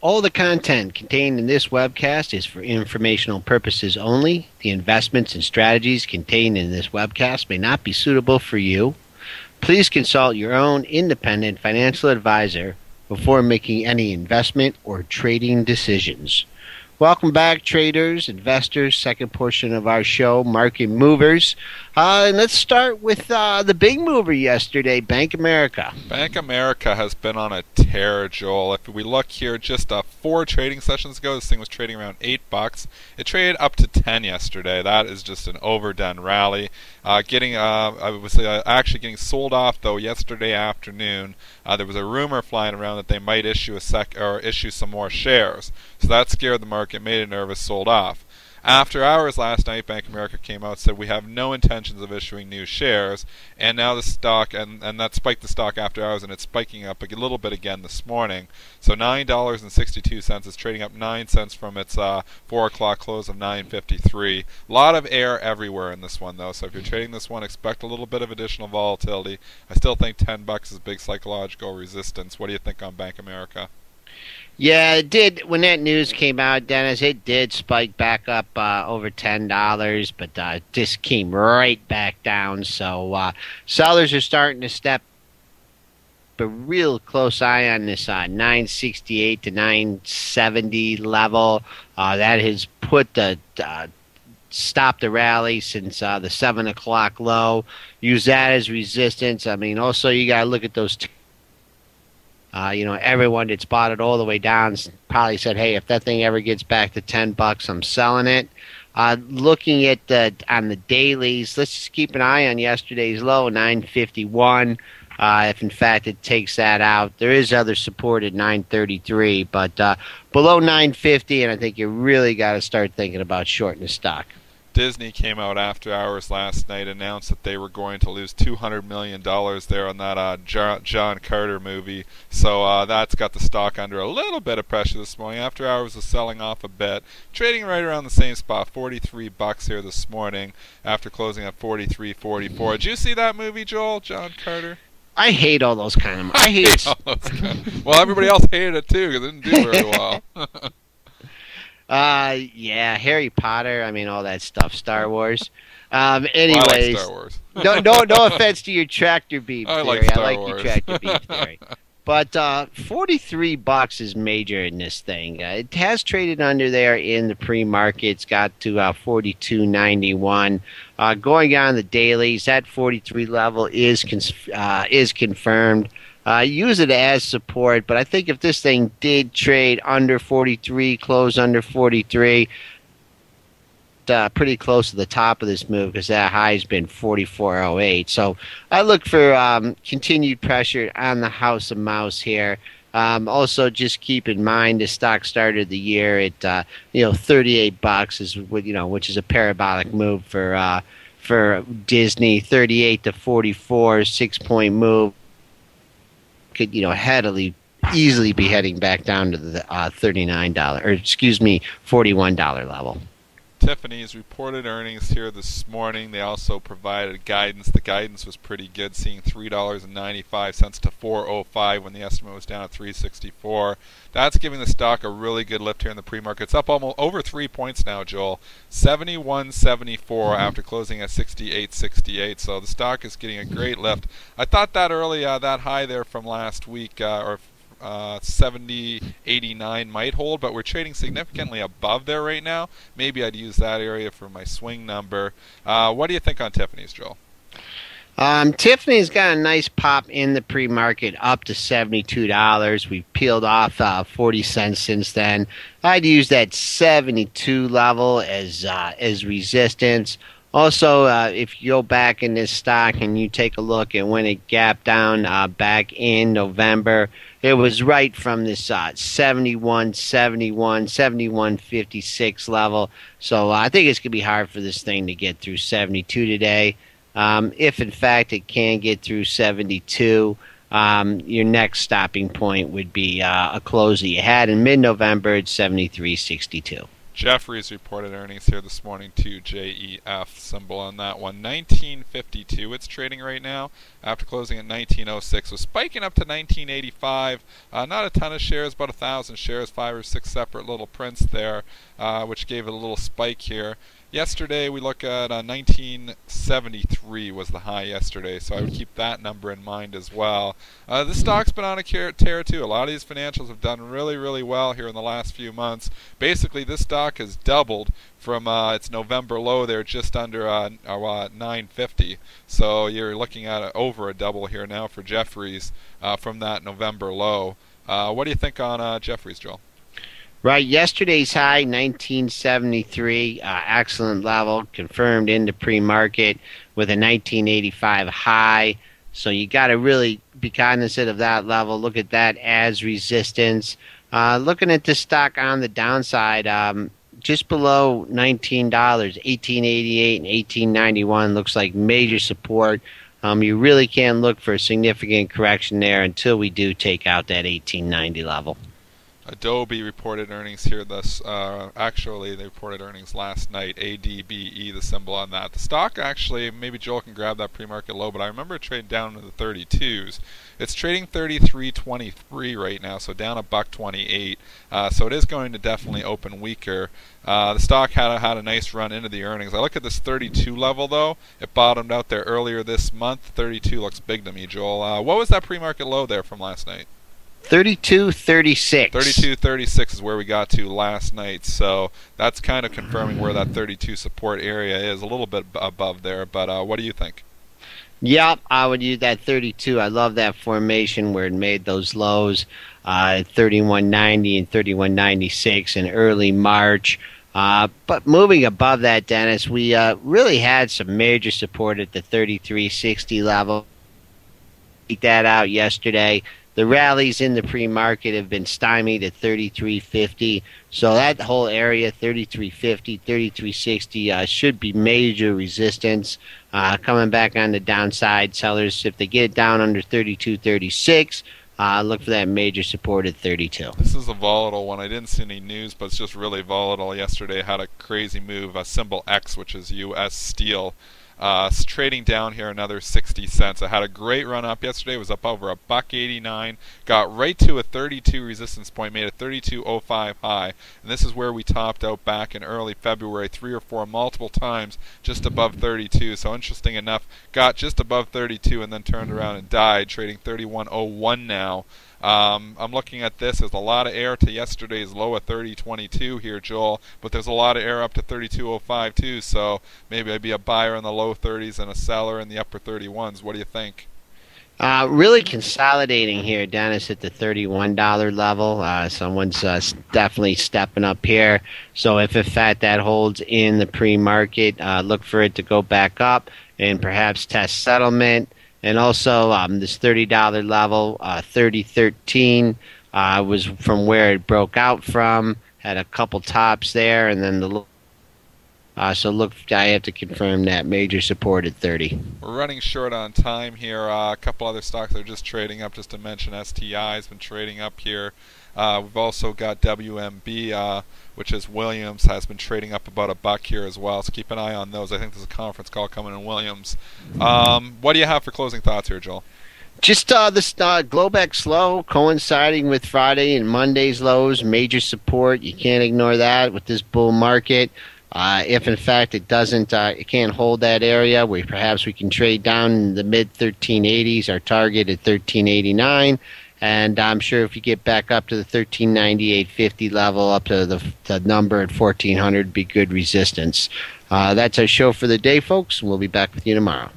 All the content contained in this webcast is for informational purposes only. The investments and strategies contained in this webcast may not be suitable for you. Please consult your own independent financial advisor before making any investment or trading decisions. Welcome back, traders, investors. Second portion of our show, Market Movers. And let's start with the big mover yesterday, Bank America. Bank America has been on a tear, Joel. If we look here, just 4 trading sessions ago, this thing was trading around $8. It traded up to 10 yesterday. That is just an overdone rally. Actually getting sold off though yesterday afternoon. There was a rumor flying around that they might issue issue some more shares. So that scared the market, made it nervous, sold off. After hours last night, Bank of America came out and said we have no intentions of issuing new shares, and now the stock, and that spiked the stock after hours, and it's spiking up a little bit again this morning. So $9.62 is trading up 9 cents from its 4 o'clock close of $9.53. A lot of air everywhere in this one, though, so if you're trading this one, expect a little bit of additional volatility. I still think $10 is big psychological resistance. What do you think on Bank of America? Yeah, it did. When that news came out, Dennis, it did spike back up over $10, but just came right back down. So sellers are starting to step a real close eye on this 968 to 970 level. That has put stopped the rally since the 7 o'clock low. Use that as resistance. I mean, also you got to look at those everyone that's bought it all the way down probably said, hey, if that thing ever gets back to $10, I'm selling it. Looking at on the dailies, let's just keep an eye on yesterday's low, 951. If, in fact, it takes that out. There is other support at 933, but below 950, and I think you really got to start thinking about shorting the stock. Disney came out after hours last night, announced that they were going to lose $200 million there on that John Carter movie. So that's got the stock under a little bit of pressure this morning. After hours was selling off a bit, trading right around the same spot, $43 here this morning after closing at $43.44. Did you see that movie, Joel? John Carter? I hate all those kind of. I hate all those well, everybody else hated it too because it didn't do very well. Yeah, Harry Potter. I mean, all that stuff. Star Wars. Anyways, well, I like Star Wars. no offense to your tractor beef theory. I like your tractor beef theory. But $43 is major in this thing. It has traded under there in the pre-market. It's got to $42.91. Going on the dailies, that 43 level is confirmed. Use it as support, but I think if this thing did trade under 43, close under 43, pretty close to the top of this move because that high has been 44.08. So I look for continued pressure on the House of Mouse here. Also, just keep in mind the stock started the year at $38 is which is a parabolic move for Disney. 38 to 44, 6-point move. Could easily be heading back down to the $41 level. Tiffany's reported earnings here this morning. They also provided guidance. The guidance was pretty good, seeing $3.95 to $4.05 when the estimate was down at $3.64. That's giving the stock a really good lift here in the pre-market. It's up almost over 3 points now, Joel. 71.74 after closing at 68.68. So the stock is getting a great lift. I thought that that high there from last week, 70.89 might hold, but we're trading significantly above there right now. Maybe I'd use that area for my swing number. What do you think on Tiffany's, Joel? Tiffany's got a nice pop in the pre-market up to $72. We've peeled off 40 cents since then. I'd use that 72 level as resistance. Also, if you go back in this stock and you take a look at when it gapped down back in November, it was right from this 71.56 level. So I think it's going to be hard for this thing to get through 72 today. If, in fact, it can get through 72, your next stopping point would be a close that you had in mid-November at 73.62. Jefferies reported earnings here this morning too. JEF symbol on that one. 1952 it's trading right now after closing at 1906. So spiking up to 1985. Not a ton of shares, about 1,000 shares, 5 or 6 separate little prints there, which gave it a little spike here. Yesterday we look at 1973 was the high yesterday, so I would keep that number in mind as well. This stock's been on a tear too. A lot of these financials have done really, really well here in the last few months. Basically, this stock has doubled from its November low there, just under 950. So you're looking at over a double here now for Jefferies from that November low. What do you think on Jefferies, Joel? Right, yesterday's high, 1973, excellent level, confirmed into pre-market with a 1985 high. So you got to really be cognizant of that level. Look at that as resistance. Looking at this stock on the downside, just below $19, 1888 and 1891 looks like major support. You really can't look for a significant correction there until we do take out that 1890 level. Adobe reported earnings here. Actually, they reported earnings last night. ADBE, the symbol on that. The stock actually, maybe Joel can grab that pre-market low, but I remember it trading down to the 32s. It's trading 33.23 right now, so down $1.28. So it is going to definitely open weaker. The stock had a nice run into the earnings. I look at this 32 level though. It bottomed out there earlier this month. 32 looks big to me, Joel. What was that pre-market low there from last night? 32.36. 32.36 is where we got to last night, so that's kind of confirming where that 32 support area is, a little bit above there, but what do you think? Yep, I would use that 32. I love that formation where it made those lows at 31.90 and 31.96 in early March. But moving above that, Dennis, we really had some major support at the 33.60 level. Beat that out yesterday. The rallies in the pre-market have been stymied at 33.50, so that whole area, 33.50, 33.60, should be major resistance. Coming back on the downside, sellers, if they get it down under 32.36, look for that major support at 32. This is a volatile one. I didn't see any news, but it's just really volatile. Yesterday had a crazy move, symbol X, which is U.S. Steel. It's trading down here another 60 cents. It had a great run up yesterday. It was up over $1.89. Got right to a 32 resistance point, made a 32.05 high. And this is where we topped out back in early February, 3 or 4 multiple times, just above 32. So interesting enough, got just above 32 and then turned around and died, trading 31.01 now. I'm looking at this. There's a lot of air to yesterday's low of 30.22 here, Joel, but there's a lot of air up to 32.05 too, so maybe I'd be a buyer in the low 30s and a seller in the upper 31s. What do you think? Really consolidating here, Dennis, at the $31 level. Someone's definitely stepping up here. So if in fact that holds in the pre-market, look for it to go back up and perhaps test settlement. And also this $30 level, 30.13 was from where it broke out from. Had a couple tops there, and then so look, I have to confirm that major support at 30. We're running short on time here. A couple other stocks that are just trading up. Just to mention, STI has been trading up here. We've also got WMB, which is Williams, has been trading up about $1 here as well. So keep an eye on those. I think there's a conference call coming in Williams. What do you have for closing thoughts here, Joel? Just this Globex low coinciding with Friday and Monday's lows, major support. You can't ignore that with this bull market. If in fact it doesn't, it can't hold that area, perhaps we can trade down in the mid 1380s. Our target at 1389. And I'm sure if you get back up to the 1398.50 level, up to the number at 1400, be good resistance. That's our show for the day, folks. We'll be back with you tomorrow.